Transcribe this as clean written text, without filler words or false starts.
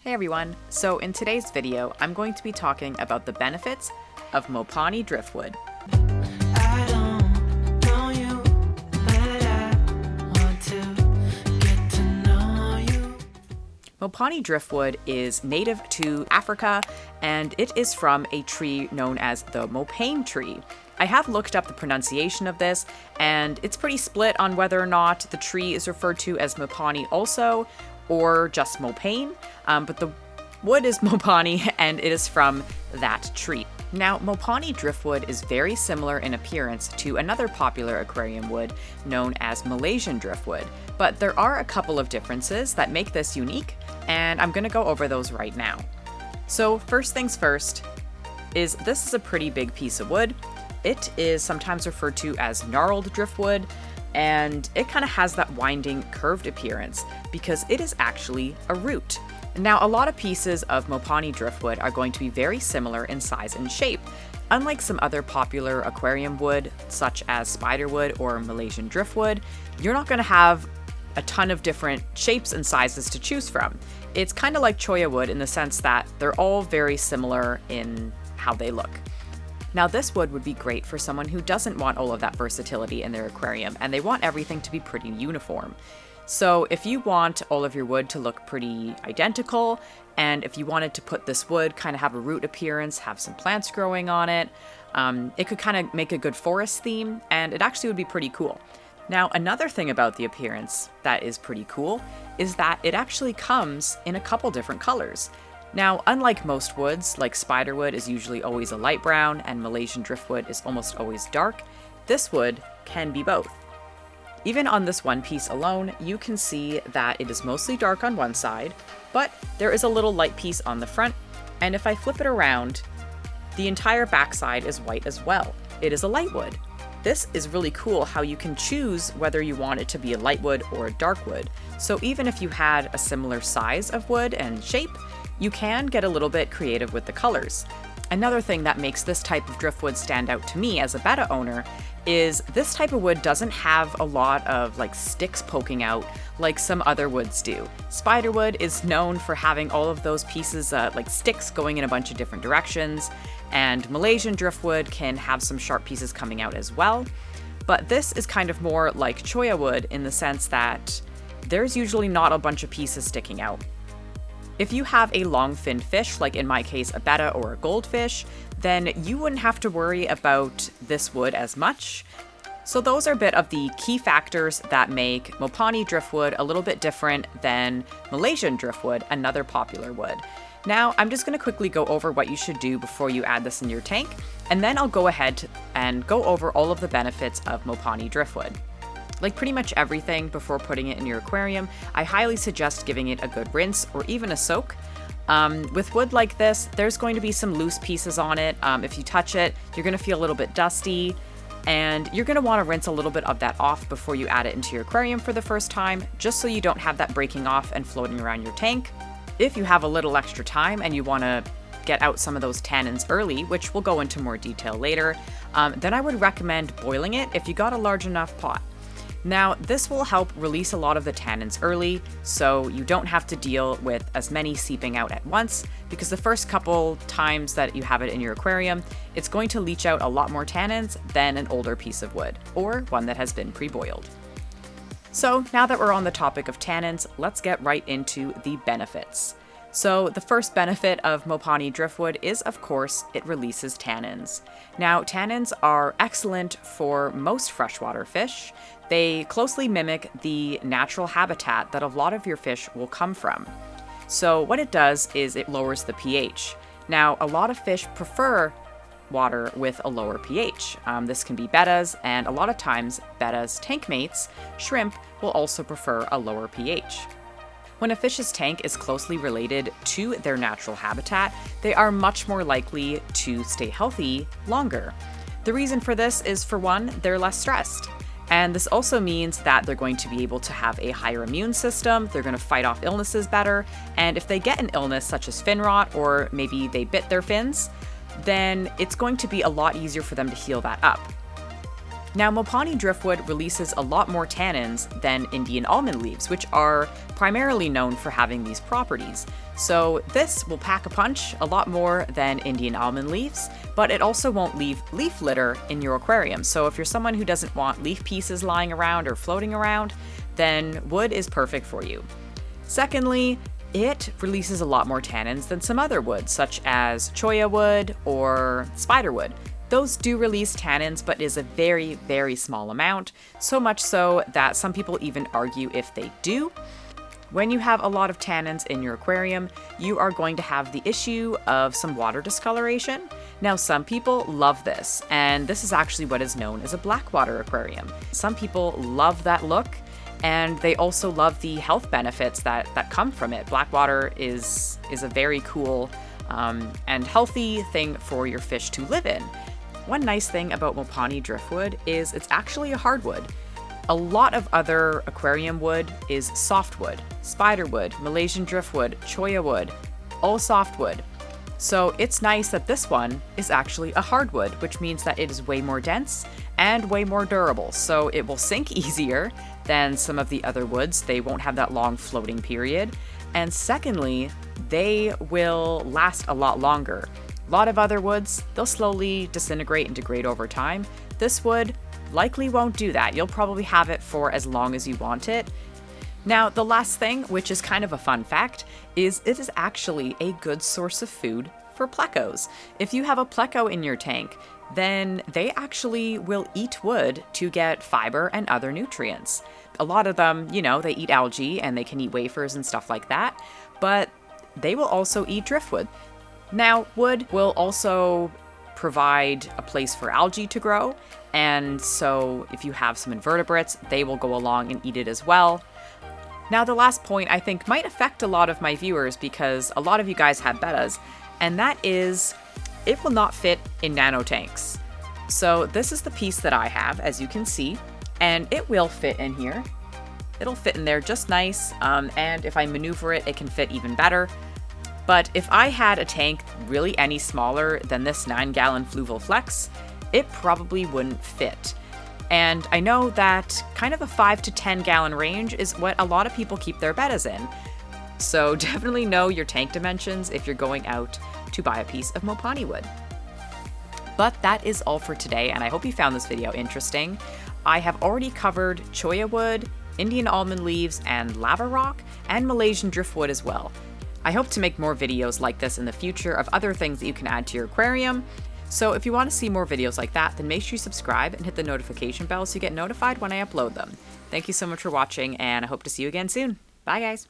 Hey everyone, so in today's video, I'm going to be talking about the benefits of Mopani Driftwood. Mopani Driftwood is native to Africa, and it is from a tree known as the Mopane tree. I have looked up the pronunciation of this, and it's pretty split on whether or not the tree is referred to as Mopani also, or just Mopane, but the wood is Mopani, and it is from that tree. Now, Mopani Driftwood is very similar in appearance to another popular aquarium wood known as Malaysian Driftwood, but there are a couple of differences that make this unique, and I'm going to go over those right now. So first things first is this is a pretty big piece of wood. It is sometimes referred to as gnarled driftwood, and it kind of has that winding, curved appearance because it is actually a root. Now, a lot of pieces of Mopani Driftwood are going to be very similar in size and shape. Unlike some other popular aquarium wood, such as spiderwood or Malaysian Driftwood, you're not going to have a ton of different shapes and sizes to choose from. It's kind of like choya wood in the sense that they're all very similar in how they look. Now, this wood would be great for someone who doesn't want all of that versatility in their aquarium, and they want everything to be pretty uniform. So if you want all of your wood to look pretty identical, and if you wanted to put this wood kind of have a root appearance, have some plants growing on it, it could kind of make a good forest theme, and it actually would be pretty cool. Now, another thing about the appearance that is pretty cool is that it actually comes in a couple different colors. Now, unlike most woods, like spiderwood is usually always a light brown and Malaysian driftwood is almost always dark, this wood can be both. Even on this one piece alone, you can see that it is mostly dark on one side, but there is a little light piece on the front, and if I flip it around, the entire backside is white as well. It is a light wood. This is really cool how you can choose whether you want it to be a light wood or a dark wood. So even if you had a similar size of wood and shape, you can get a little bit creative with the colors. Another thing that makes this type of driftwood stand out to me as a Betta owner is this type of wood doesn't have a lot of sticks poking out like some other woods do. Spiderwood is known for having all of those pieces like sticks going in a bunch of different directions, and Malaysian driftwood can have some sharp pieces coming out as well. But this is kind of more like choya wood in the sense that there's usually not a bunch of pieces sticking out. If you have a long-finned fish, like in my case a betta or a goldfish, then you wouldn't have to worry about this wood as much. So those are a bit of the key factors that make Mopani Driftwood a little bit different than Malaysian Driftwood, another popular wood. Now, I'm just going to quickly go over what you should do before you add this in your tank, and then I'll go ahead and go over all of the benefits of Mopani Driftwood. Like pretty much everything before putting it in your aquarium, I highly suggest giving it a good rinse or even a soak. With wood like this, there's going to be some loose pieces on it. If you touch it, you're going to feel a little bit dusty, and you're going to want to rinse a little bit of that off before you add it into your aquarium for the first time, just so you don't have that breaking off and floating around your tank. If you have a little extra time and you want to get out some of those tannins early, which we'll go into more detail later, then I would recommend boiling it if you got a large enough pot. Now, this will help release a lot of the tannins early, so you don't have to deal with as many seeping out at once, because the first couple times that you have it in your aquarium, it's going to leach out a lot more tannins than an older piece of wood, or one that has been pre-boiled. So now that we're on the topic of tannins, let's get right into the benefits. So the first benefit of Mopani Driftwood is, of course, it releases tannins. Now, tannins are excellent for most freshwater fish. They closely mimic the natural habitat that a lot of your fish will come from. So what it does is it lowers the pH. Now, a lot of fish prefer water with a lower pH. This can be bettas, and a lot of times bettas' tank mates, shrimp, will also prefer a lower pH. When a fish's tank is closely related to their natural habitat, they are much more likely to stay healthy longer. The reason for this is, for one, they're less stressed. And this also means that they're going to be able to have a higher immune system, they're going to fight off illnesses better, and if they get an illness such as fin rot, or maybe they bit their fins, then it's going to be a lot easier for them to heal that up. Now, Mopani Driftwood releases a lot more tannins than Indian almond leaves, which are primarily known for having these properties. So this will pack a punch a lot more than Indian almond leaves, but it also won't leave leaf litter in your aquarium. So if you're someone who doesn't want leaf pieces lying around or floating around, then wood is perfect for you. Secondly, it releases a lot more tannins than some other woods, such as cholla wood or spider wood. Those do release tannins, but is a very, very small amount, so much so that some people even argue if they do. When you have a lot of tannins in your aquarium, you are going to have the issue of some water discoloration. Now, some people love this, and this is actually what is known as a blackwater aquarium. Some people love that look, and they also love the health benefits that come from it. Blackwater is a very cool and healthy thing for your fish to live in. One nice thing about Mopani Driftwood is it's actually a hardwood. A lot of other aquarium wood is softwood, spiderwood, Malaysian Driftwood, cholla wood, all softwood. So it's nice that this one is actually a hardwood, which means that it is way more dense and way more durable. So it will sink easier than some of the other woods. They won't have that long floating period. And secondly, they will last a lot longer. A lot of other woods, they'll slowly disintegrate and degrade over time. This wood likely won't do that. You'll probably have it for as long as you want it. Now, the last thing, which is kind of a fun fact, is it is actually a good source of food for plecos. If you have a pleco in your tank, then they actually will eat wood to get fiber and other nutrients. A lot of them, they eat algae and they can eat wafers and stuff like that, but they will also eat driftwood. Now, wood will also provide a place for algae to grow, and so if you have some invertebrates, they will go along and eat it as well. Now, the last point I think might affect a lot of my viewers because a lot of you guys have bettas, and that is it will not fit in nano tanks. So this is the piece that I have, as you can see, and it will fit in here. It'll fit in there just nice, and if I maneuver it, it can fit even better. But if I had a tank really any smaller than this 9-gallon Fluval Flex, it probably wouldn't fit. And I know that kind of a 5 to 10 gallon range is what a lot of people keep their bettas in. So definitely know your tank dimensions if you're going out to buy a piece of Mopani wood. But that is all for today, and I hope you found this video interesting. I have already covered cholla wood, Indian almond leaves, and lava rock, and Malaysian driftwood as well. I hope to make more videos like this in the future of other things that you can add to your aquarium. So if you want to see more videos like that, then make sure you subscribe and hit the notification bell so you get notified when I upload them. Thank you so much for watching, and I hope to see you again soon. Bye, guys.